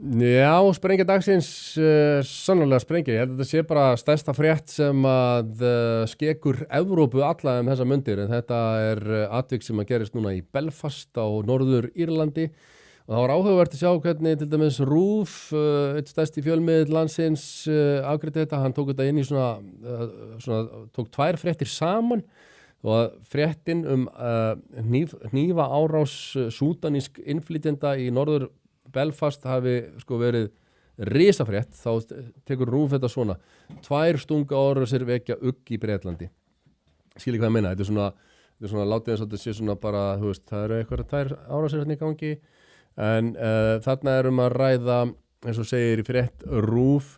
Já, sprengja dagsins, sannlega sprengja. Ég held að þetta sé bara stærsta frétt sem að skekur Evrópu alla þessa mundir. En þetta atvik sem að gerist núna í Belfast á Norður Írlandi. Og það var áhugavert að sjá hvernig til dæmis RÚV, eitt stærsti fjölmiðill landsins, afgreiddi þetta. Hann tók þetta inn í tók tvær fréttir saman. Og fréttin hnífa árás súdanísk innflytjenda í Norður Belfast hafi verið risafrétt, þá tekur RÚV þetta svona. Tvær stunga árásir vekja ugg í Bretlandi. Skilji hvað ég meina, þetta er svona látið eins og þetta sé svona bara, það eru eitthvað tvær árásir hérna í gangi, en þarna að ræða, eins og segir í frétt RÚV,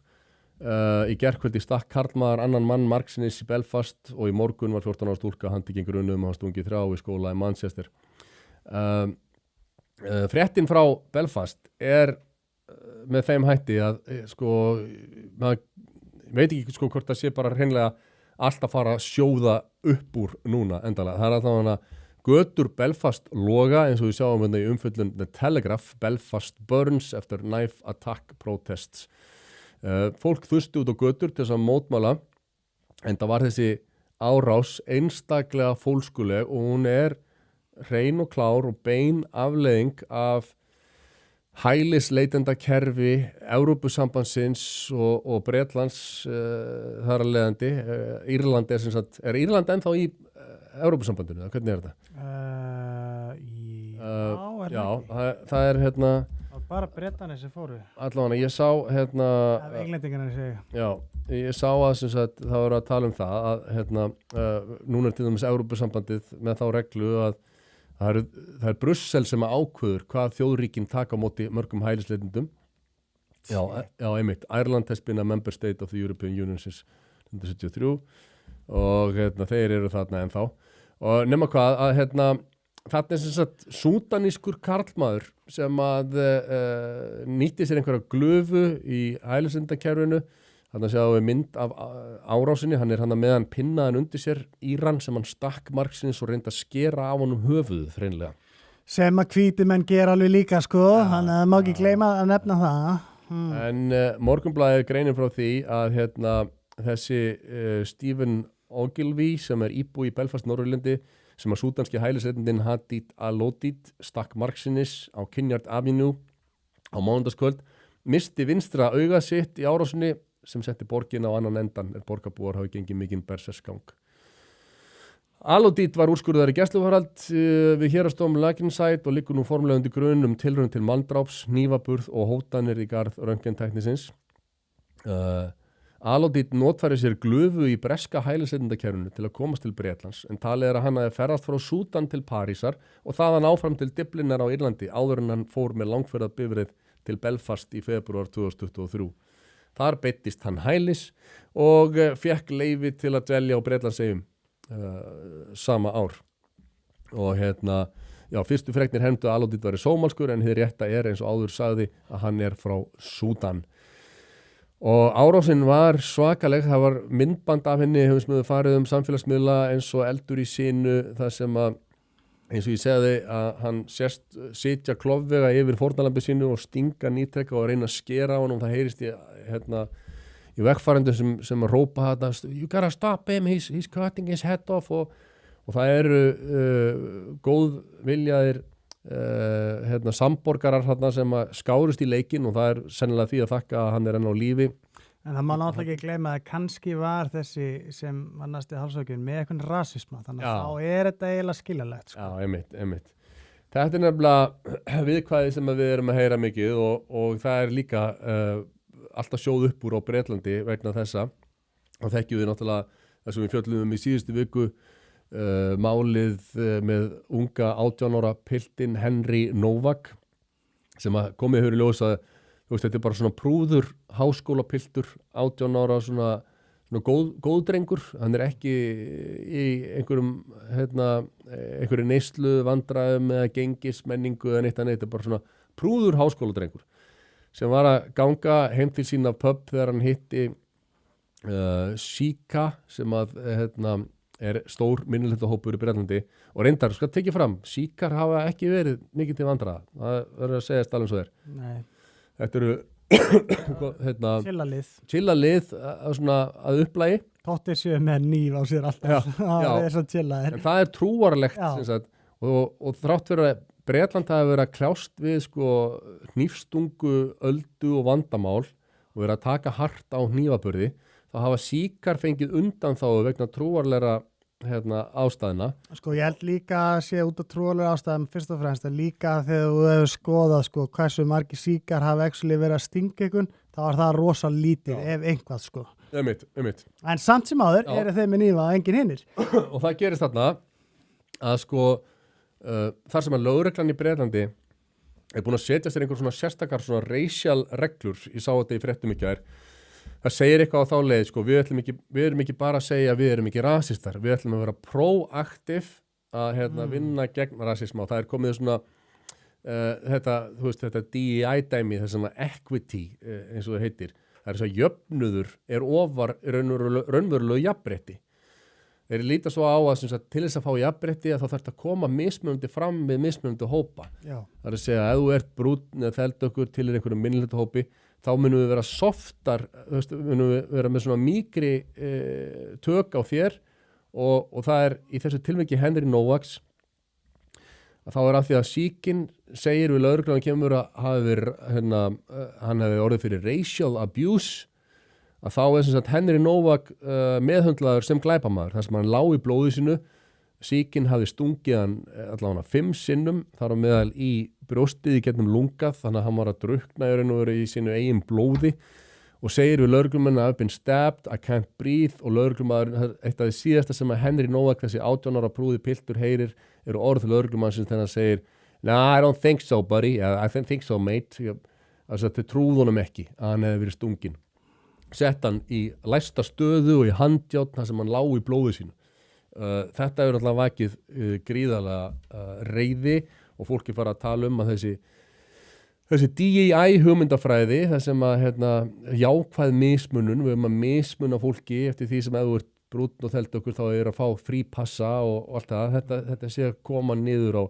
í gærkvöldi stakk karlmaður annan mann margsinnis í Belfast og í morgun var 14 ára stúlka handtekinn grunum og hann stungið 3 í skóla í Manchester. Fréttin frá Belfast með þeim hætti að maður veit ekki hvort það sé bara hreinlega allt að fara að sjóða upp úr núna endalega. Það alltaf hana götur Belfast loga eins og við sjáum í umfjöllun The Telegraph, Belfast burns after knife attack protests. Fólk þusti út á götur til þess að mótmæla en það var þessi árás einstaklega fólskuleg og hún hrein og klár og bein afleiðing af hælisleitendakerfi Evrópusambandsins og Bretlands þar að leiðandi. Írland Írland ennþá í Evrópusambandinu? Hvernig þetta? Já, það bara Bretarnir sem fóru. Allavega, ég sá Englendingarnir segja. Já, ég sá að það voru að tala um það að núna til dæmis Evrópusambandið með þá reglu að það Brussel sem ákveður hvað þjóðríkin taka á móti mörgum hælisleitendum. Já, einmitt. Ireland has been a member state of the European Union since 1973 og þeir eru þarna ennþá. Og nema hvað að þarna súdanískur karlmaður sem að nýtti sér einhverja glöfu í hælisleitendakerfinu. Þannig að sjáum við mynd af árásinni, hann hann meðan pinnaðan undir sér Íran sem hann stakk margsins og reyndi að skera á honum höfuð hreinlega. Sem að hvíti menn gera alveg líka þannig að má ekki gleyma að nefna það. En Morgunblaðið greinir frá því að þessi Stephen Ogilvie sem íbúi í Belfast Norðurlandi sem að súdanski hælisleitendinn Hadid Al-Odid stakk margsinnis á Kinyard Avenue á mánudagskvöld, misti vinstra auga sitt í árásinni sem setti borgina á annan endan borgarbúar hafi gengið mikinn berserksgang. Al-Odid var úrskurðaður í gæsluvarðhald við héraðsdóm Lakinside og liggur nú formlega undir grun tilraun til manndráps, hnífaburð og hótanir í garð röntgentæknisins. Al-Odid notfæri sér glöfu í breska hælisleitendakerfinu til að komast til Bretlands en talið að hann hafi ferðast frá Súdan til Parísar og þaðan áfram til Dyblinar á Írlandi áður en hann fór með langferðabifreið til Belfast í febrúar 2023. Þar beittist hann hælis og fékk leyfi til að dvelja á Bretlandseyjum sama ár. Og fyrstu fregnir hefndu að Al-Odid væri sómalskur en hið rétta eins og áður sagði að hann frá Súdan. Og árásin var svakaleg, það var myndband af henni, hefum við farið samfélagsmiðla eins og eldur í sínu þar sem að eins og ég segði að hann sitja klofvega yfir fórnarlambi sínu og stinga nýtrekka og reyna að skera á hann og það heyrist í vegfarendum sem að rópa you gotta stop him, he's cutting his head off og það eru góð viljaðir samborgarar sem að skárust í leikinn og það sennilega því að þakka að hann enn á lífi. En það má náttúrulega ekki gleyma að kannski var þessi sem var næsti hálfsökun með eitthvað rasisma, þannig að þá þetta eiginlega skiljanlegt. Já, einmitt. Þetta nefnilega viðkvæði sem við erum að heyra mikið og það líka alltaf sjóð upp úr á Bretlandi vegna þessa og þekkjum við náttúrulega það sem við fjöllum í síðustu viku málið með unga 18 ára piltinn Henry Novak sem að komið hefur í ljós að þetta bara svona prúður háskólapiltur 18 ára svona góðdrengur, hann ekki í einhverju neyslu vandræðum eða gengismenningu eða neitt, bara svona prúður háskóladrengur sem var að ganga heim til sín af pub þegar hann hitti Sika sem að stór minnihlutahópur í Bretlandi og reyndar, skal tekið fram, Sikar hafa ekki verið mikið til vandræða, það verður að segja alveg svo Nei. Þetta eru hérna, chillalið svona að upplægi. Tóttir séu með nýf á sér alltaf. Það er svo chillaðir. En það er trúarlegt og þrátt fyrir að Bretland hafi verið að kljást við sko hnífstungu, öldu og vandamál og verið að taka hart á hnífaburði, þá hafa síkar fengið undan þá vegna trúarlegra ástæðina. Sko ég held líka að sé út af trúarlegra ástæðum fyrst og fremst, að líka þegar þú hefur skoðað sko hversu margir síkar hafa actually verið að stinga ykkur, þá var það rosa lítið ef einhvað sko. Einmitt. En samt sem áður eru þeim með nýfa og engin hinnir. Og það gerist þarna að sko þar sem að lögreglan í Bretlandi er búin að setja sér einhver svona sérstakar svona racial reglur, ég sá þetta í fréttum í gær. Það segir eitthvað á þá leið, sko, við erum ekki bara að segja að við erum ekki rasistar, við ætlum að vera proaktiv að vinna gegn rasisma og það er komið svona þetta DEI dæmi, þess að equity eins og það heitir. Það er þess að jöfnuður er ofar raunverulegu jafnrétti. Þeir líta svo á að til þess að fá jafnrétti að þá þarf að koma mismunandi fram með mismunandi hópa. Já. Það er að segja að ef þú ert brúnn eða þeldökkur til einhverjum minnihlutahópi, þá munum við vera softar, munum við vera með svona mýkri tök á þér og það er í þessu tilviki Henry Noakes að þá er af því að síkinn segir við lögreglan kemur að hann hefði orðið fyrir racial abuse, að þá er sem sagt Henry Novak meðhöndlaður sem glæpamaður, þar sem hann lá í blóði sínu, síkinn hafði stungið hann allavega 5 sinnum, þar á meðal í brjóstið í gegnum lungað, þannig að hann var að drukna í sínu eigin blóði og segir við lögreglumenn að I've been stabbed, I can't breathe og lögreglumaður, eitt af því síðasta sem að Henry Novak, þessi 18 ára prúði piltur heyrir, eru orð lögreglumannsins þegar hann segir "No, I don't think so buddy, I don't think so mate", þess að þau trúðu honum ekki að hann hefði verið stungin. Sett hann í læsta stöðu og í handjárn þar sem hann lá í blóði sínu. Þetta hefur alltaf vakið gríðarlega reiði og fólki fara að tala að þessi DEI hugmyndafræði, það sem að jákvæð mismunun, við höfum að mismuna fólki eftir því sem ef þú ert brúnn og þeldökkur þá er að fá frípassa og allt það, þetta sé að koma niður á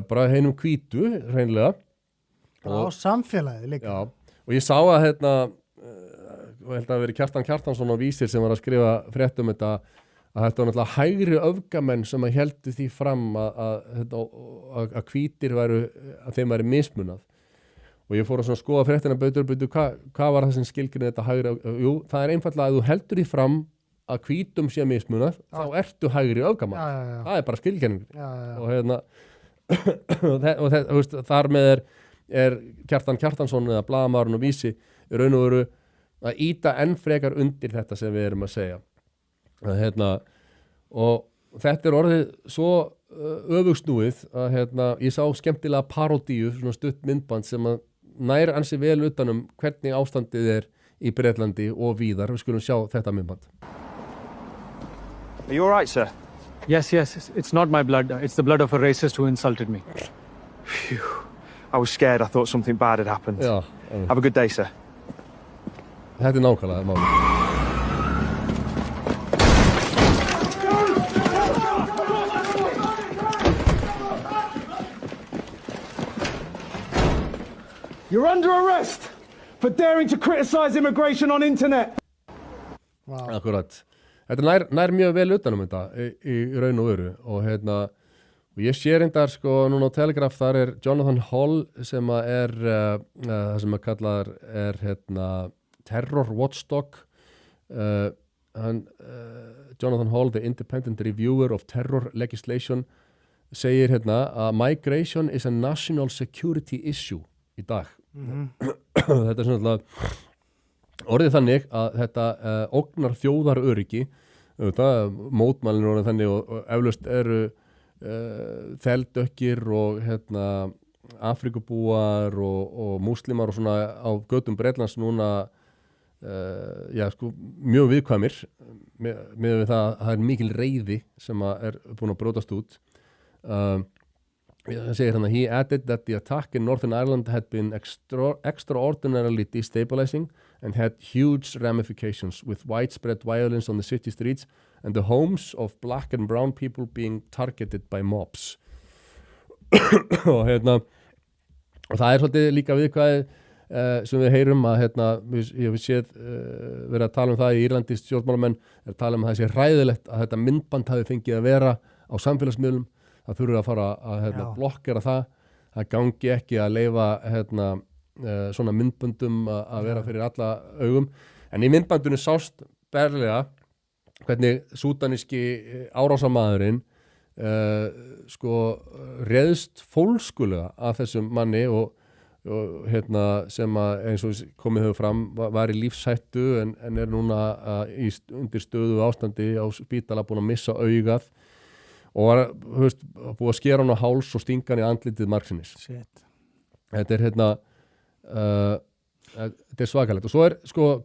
bara heinum hvítu hreinlega. Og samfélagið líka. Já, og ég sá að og held að veri Kjartan Kjartansson á Vísir sem var að skrifa frétt þetta, að þetta var náttúrulega hægri öfgamenn sem að heldu því fram að hvítir að þeim væri mismunað. Og ég fór að skoða fréttina hvað var það sem skilgreinir þetta hægri jú, það er einfaldlega að þú heldur því fram að hvítum sé mismunað, þá ertu hægri öfgamann. Það er bara skilgreining. Og þar með er Kjartan Kjartansson eða blaðamaðurinn á Vísi í raun og veru að ýta enn frekar undir þetta sem við erum að segja. Og þetta er orðið svo öfugsnúið að ég sá skemmtilega parodíu, svona stutt myndband sem að nær ansi vel utanum hvernig ástandið er í Bretlandi og víðar. Við skulum sjá þetta myndband. Are you all right, sir? Yes, it's not my blood. It's the blood of a racist who insulted me. Phew. I was scared. I thought something bad had happened. Já. Have a good day, sir. Þetta er nákvæmlega málið. You're under arrest for daring to criticize immigration on internet. Wow. Akkurat. Þetta nær mjög vel utanum þetta í raun og veru og og ég sé reyndar núna á Telegraph, þar er Jonathan Hall sem er það sem að kallaðar er Terror Watchdog. Jonathan Hall, the independent reviewer of terror legislation, segir að migration is a national security issue í dag. Þetta er svona orðið þannig að þetta ógnar þjóðaröryggi, mótmælin orðið þannig og eflaust eru þeldökkir og Afrikubúar og múslimar og svona á götum Bretlands núna mjög viðkvæmir með við það að það er mikil reiði sem er búin að brjótast út. Það segir he added that the attack in Northern Ireland had been extraordinarily destabilizing and had huge ramifications with widespread violence on the city streets and the homes of black and brown people being targeted by mobs. og það er svolítið líka viðkvæðið sem við heyrum að ég hef séð verið að tala um það í Írlandi stjórnmálamenn er að tala um að það sé hræðilegt að þetta myndband hafi fengið að vera á samfélagsmiðlum, það þurfi að fara að blokkera það gangi ekki að leyfa svona myndböndum að vera fyrir alla augum, en í myndbandinu sást berlega hvernig súdaníski árásarmaðurinn réðst fólskulega að þessum manni og sem að eins og komið hefur fram var í lífshættu en er núna undir stöðu ástandi á spítala búin að missa augað og var búið að skera hann á háls og stinga hann í andlitið margsinnis. Þetta er þetta er svakalegt og svo er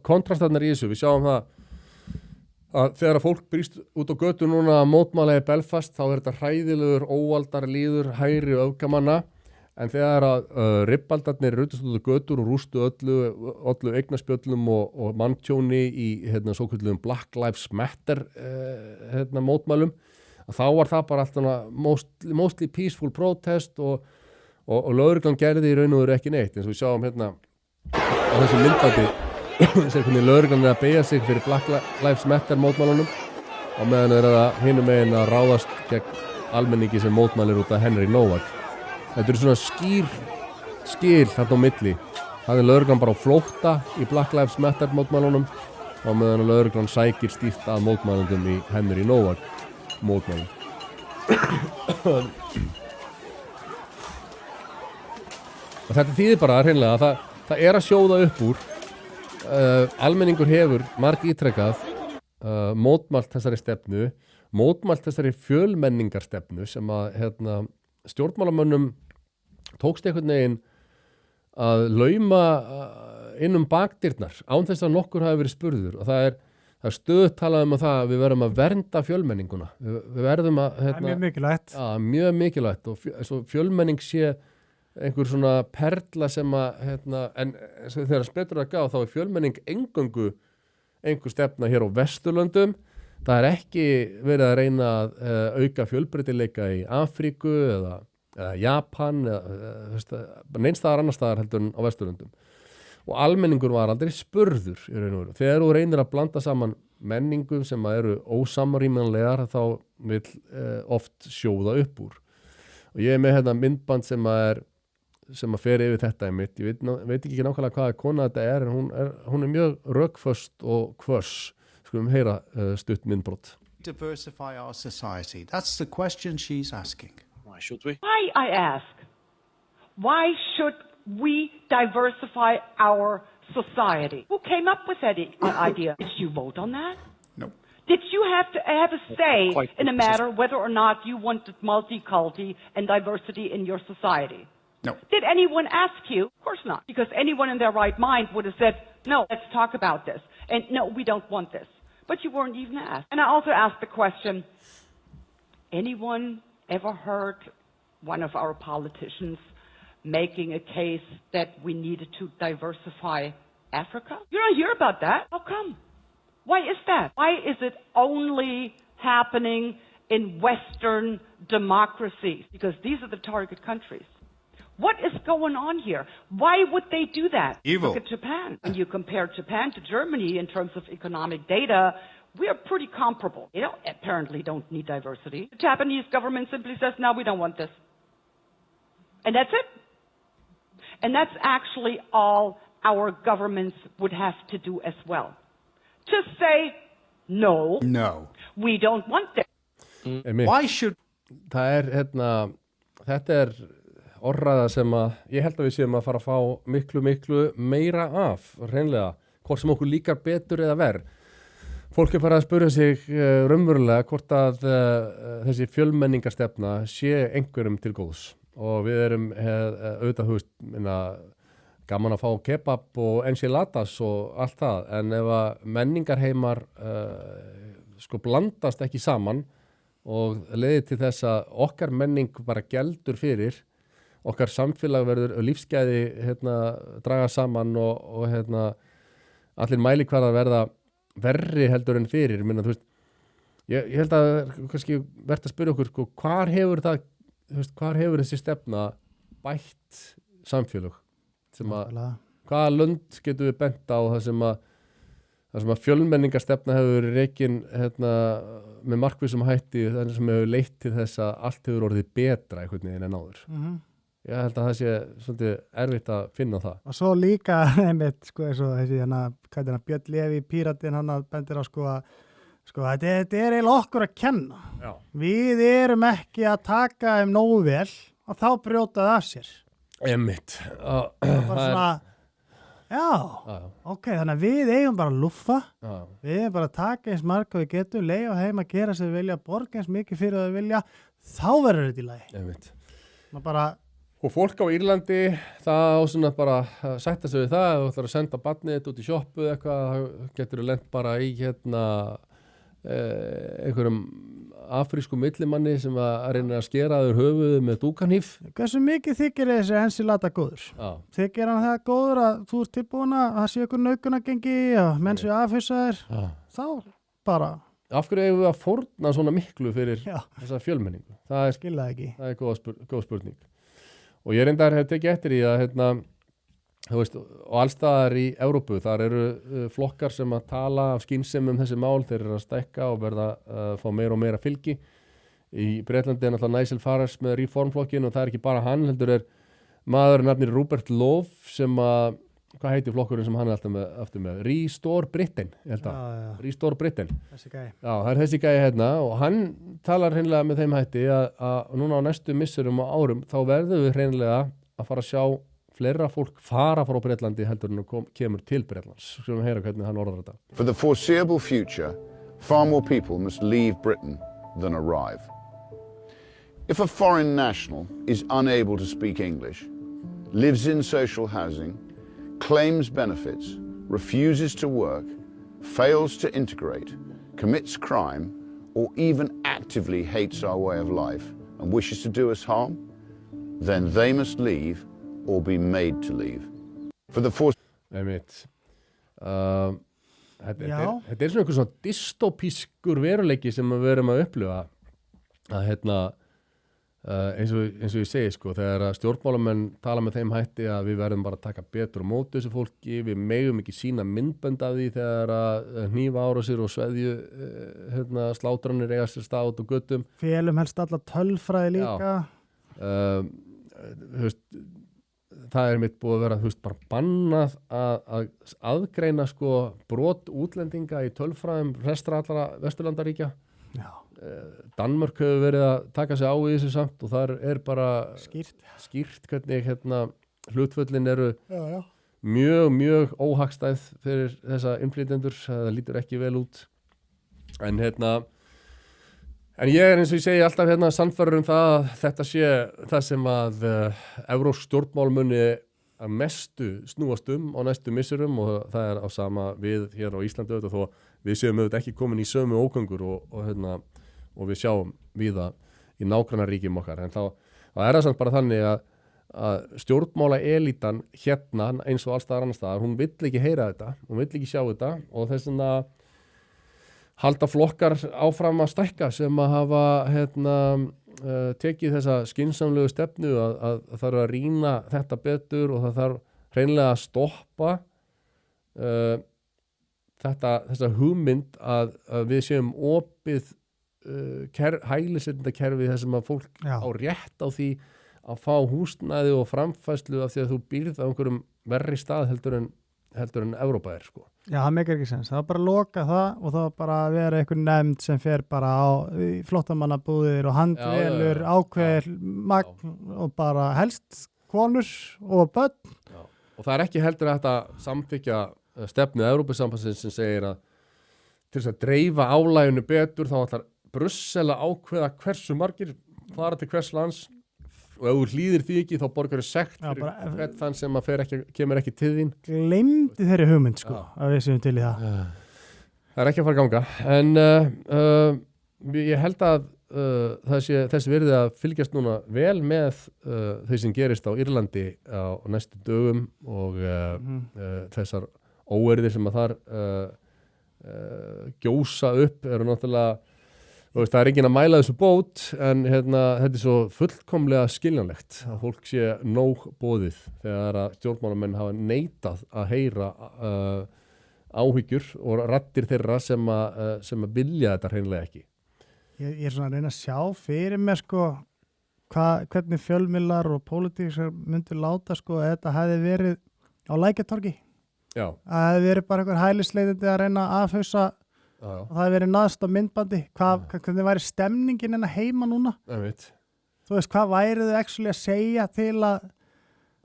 kontrastarnar í þessu, við sjáum það að þegar að fólk brýst út á götu núna að mótmæla í Belfast þá er þetta hræðilegur, óaldar líður hægri öfgamanna en þegar að ribbaldarnir rutast út á götur og rústu öllu eignaspjöllum og manntjóni í svo kallum Black Lives Matter mótmælum þá var það bara alltaf mostly peaceful protest og lögreglan gerði í raun og veru ekki neitt eins og við sjáum á þessu myndbandi sem hvernig lögreglan er að beygja sig fyrir Black Lives Matter mótmælunum og meðan er það hinum megin að ráðast gegn almenningi sem mótmælir út af Henry Novak. Þetta eru svona skil þarna á milli. Það er lögreglan bara á flótta í Black Lives Matter mótmælunum og meðan lögreglan sækir stíft að mótmælundum í Henry Novak mótmælum. Og þetta þýðir bara hreinlega að það er að sjóða upp úr. Almenningur hefur margítrekað mótmælt þessari stefnu, mótmælt þessari fjölmenningarstefnu sem að stjórnmálamönnum tókst einhvern veginn að lauma inn bakdyrnar án þess að nokkur hafi verið spurður og það er stöðugt talað um að við verðum að vernda fjölmenninguna við verðum að það er mjög mikilvægt mjög mikilvægt og fjölmenning sé einhver svona perla sem að en þegar sprettur að gá þá er fjölmenning eingöngu einhver stefna hér á Vesturlöndum það er ekki verið að reyna að auka fjölbreytileika í Afríku eða Japan eða neins staðar annar staðar heldur en á Vesturlöndum og almenningur var aldrei spurður í raun og veru. Þegar þú reynir að blanda saman menningum sem eru ósamrýmanlegar þá vil oft sjóða upp úr og ég er með myndband sem að fer yfir þetta einmitt, ég veit ekki nákvæmlega hvaða kona þetta er en hún er mjög rökföst og hvöss. Skulum heyra stutt myndbrot. Diversify our society. That's the question she's asking. Why should we? Why, I ask, why should we diversify our society? Who came up with that idea? Did you vote on that? No. Did you have to have a say in a matter whether or not you wanted multiculti and diversity in your society? No. Did anyone ask you? Of course not. Because anyone in their right mind would have said, no, let's talk about this. And no, we don't want this. But you weren't even asked. And I also asked the question, anyone ever heard one of our politicians making a case that we needed to diversify Africa? You don't hear about that. How come? Why is that? Why is it only happening in Western democracies? Because these are the target countries. What is going on here? Why would they do that? Evil. Look at Japan. When you compare Japan to Germany in terms of economic data, we are pretty comparable. They apparently don't need diversity. The Japanese government simply says, no, we don't want this. And that's it. And that's actually all our governments would have to do as well. Just say, no, we don't want this. Why should... Þetta er orðræða sem að ég held að við séum að fara að fá miklu meira af, hreinlega, hvort sem okkur líkar betur eða verð. Fólk er farið að spyrja sig raunverulega hvort að þessi fjölmenningarstefna sé einhverjum til góðs og við erum auðvitað, gaman að fá kebab og enchiladas og allt það, en ef að menningarheimar blandast ekki saman og leiði til þess að okkar menning bara geldur fyrir, okkar samfélag verður lífsgæði draga saman og allir mælikvarðar verða verri heldur en fyrir. Ég held að kannski verðt að spyrja okkur hvar hefur þessi stefna bætt samfélag sem að hvaða lönd getum við bent á það sem að fjölmenningastefna hefur verið rekin með markvissum hætti þannig sem hefur leitt til þess að allt hefur orðið betra einhvern veginn en áður. Ég held að það sé svolítið erfitt að finna það. Og svo líka, einmitt, sko, eins og þessi, Björn Leví, Píratinn, hann bendir á, þetta er eiginlega okkur að kenna. Já. Við erum ekki að taka nógu vel og þá brjóta það af sér. Einmitt. Bara svona, já, ok, þannig að við eigum bara að lúffa, við eigum bara að taka eins marga við getum, leyfa heim að gera sem við vilja, borga eins mikið fyrir það við vilja, þá verður þetta í lagi. Einmitt. Og fólk á Írlandi, það á svona bara að sætta sig við það, ef þú ætlar að senda barnið út í sjoppu eitthvað, þá getur þú lent bara í einhverjum afrísku millimanni sem að reyna að skera þér höfuðu með dúkanhíf. Hversu mikið þykir þessi ensilata góður? Þykir hann það góður að þú ert tilbúin að það sé ykkur naukunagengi og menn séu afhyssaðir, þá bara... Af hverju eigum við að fórna svona miklu fyrir þessa fjölmenningu? Skilja ekki. Það er góð spurning. Og ég reyndar hef tekið eftir í að þú veist, og allstaðar í Evrópu, þar eru flokkar sem að tala af skynsemum þessi mál, þeir eru að stækka og verða að fá meira og meira fylgi. Í Bretlandi er náttúrulega Nigel Farage með Reformflokkin og það er ekki bara hann, heldur er maður nafnir Rupert Love sem að, hvað heitir flokkurinn sem hann er alltaf aftur með? Restore Britain, ég held að. Restore Britain. Þessi gæi. Já, það er þessi gæi og hann talar hreinlega með þeim hætti að núna á næstu misserum og árum þá verðum við hreinlega að fara að sjá fleira fólk fara frá Bretlandi heldur en kemur til Bretlands. Skulum heyra hvernig hann orðar þetta. For the foreseeable future, far more people must leave Britain than arrive. If a foreign national is unable to speak English, lives in social housing, claims benefits, refuses to work, fails to integrate, commits crime, or even actively hates our way of life and wishes to do us harm, then they must leave or be made to leave. For the Einmitt. Þetta er svona einhver svona dystopískur veruleiki sem við erum að upplifa að eins og ég segi þegar stjórnmálamenn tala með þeim hætti að við verðum bara að taka betur á móti þessu fólki, við megum ekki sína myndbönd af því þegar að hnífaárásir og sveðju slátranir eiga sér stað út á göttum. Félum helst alla tölfræði líka. Það er mitt búið að vera bara bannað að aðgreina brot útlendinga í tölfræðum restra allra Vesturlandaríkja. Danmörk hefur verið að taka sig á í þessu samt og þar er bara skýrt hvernig hlutföllin eru mjög óhagstæð fyrir þessa innflytjendur, það lítur ekki vel út en en ég er eins og ég segi alltaf sannfærður það að þetta sé það sem að evrópsk stjórnmál muni að mestu snúast á næstu misserum og það er á sama við hér á Íslandi þó við séum auðvitað ekki komin í sömu ógöngur og við sjáum víða í nágrannaríkjum okkar en þá er það samt bara þannig að stjórnmála elítan eins og allstaðar annars staðar, hún vill ekki heyra þetta, hún vill ekki sjá þetta og þess vegna halda flokkar áfram að stækka sem að hafa tekið þessa skynsamlegu stefnu að það þarf að rýna þetta betur og það þarf hreinlega að stoppa þessa hugmynd að við séum opið hælisleitendakerfi þar sem að fólk á rétt á því að fá húsnæði og framfærslu af því að þú býrð á einhverjum verri stað heldur en Evrópa er Já, það meikar ekki sens. Það var bara að loka það og það var bara að vera einhver nefnd sem fer bara á flóttamannabúðir og handvelur, ákveður magn og bara helst konur og börn. Og það er ekki heldur að þetta samþykja stefnu Evrópusambandsins sem segir að til þess að dreifa álæginu betur þá ætlar Brussel að ákveða hversu margir fara til hvers lands og ef þú hlýðir því ekki þá borgar þú sekt fyrir hvern þann sem kemur ekki til þín. Gleymdi þeirri hugmynd að við séum til í það. Það er ekki að fara að ganga en ég held að þessi virði að fylgjast núna vel með þau sem gerist á Írlandi á næstu dögum og þessar óerðir sem að þar gjósa upp eru náttúrulega Það er enginn að mæla þessu bót en þetta er svo fullkomlega skiljanlegt að fólk sé nóg boðið þegar að stjórnmálamenn hafa neitað að heyra áhyggjur og raddir þeirra sem að vilja þetta hreinlega ekki. Ég er svona að reyna að sjá fyrir mér sko hvernig fjölmiðlar og pólitíkar myndu láta sko að þetta hefði verið á Lækjartorgi. Já. Að það hefði verið bara einhver hælisleitandi að reyna að afhausa og það hefði verið naðst á myndbandi. Hvernig væri stemningin en að heima núna? Ég veit. Þú veist, hvað væri þau actually að segja til að...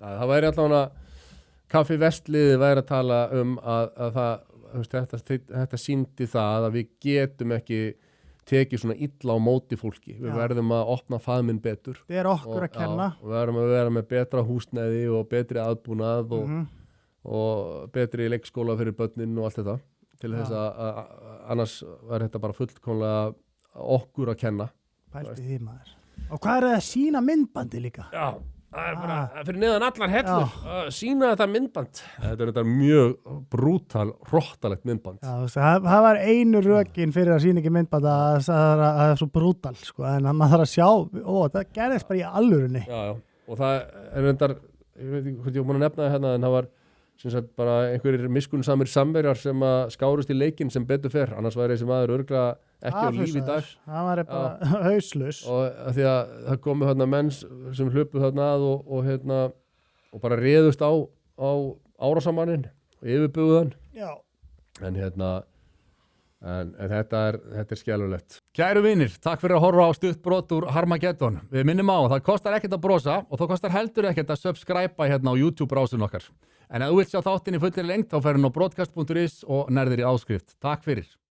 Það væri allavega Kaffi Vestliði væri að tala að þetta sýndi það að við getum ekki tekið svona illa á móti fólki. Við verðum að opna faðminn betur. Það er okkur að kenna. Við verðum að vera með betra húsnæði og betri aðbúnað og betri leikskóla fyrir börnin og allt þetta. Til þess að annars var þetta bara fullkomlega okkur að kenna. Pælti því maður. Og hvað er það að sína myndbandi líka? Já. Það er bara fyrir neðan allar hellur að sína þetta myndband. Þetta er mjög brútal, hróttalegt myndband. Já, það var einu rökin fyrir að sína ekki myndband að það er svo brútal, sko, en maður þarf að sjá, það gerðist bara í alvörunni. Já, og það er reyndar, ég veit ekki hvort ég var búin að nefna það hérna, en það var sem sagt bara einhverjir miskunnsamir samverjar sem að skárust í leikinn sem betur fer, annars væri þessi maður örugglega ekki á lífi í dag. Það var bara hauslaus. Og því að það komu hérna menn sem hlupu þarna að og bara réðust á árásamannin og yfirbuðu hann. Já. En en þetta er skjálfilegt. Kæru vinir, takk fyrir að horfa á stuttbrot úr Harmageddon. Við minnum á, það kostar ekkert að brosa og það kostar heldur ekkert að subscribe hérna á YouTube-brásun okkar. En ef þú vilt sjá þáttinn í fullri lengd þá ferðu á broadcast.is og nærðir í áskrift. Takk fyrir.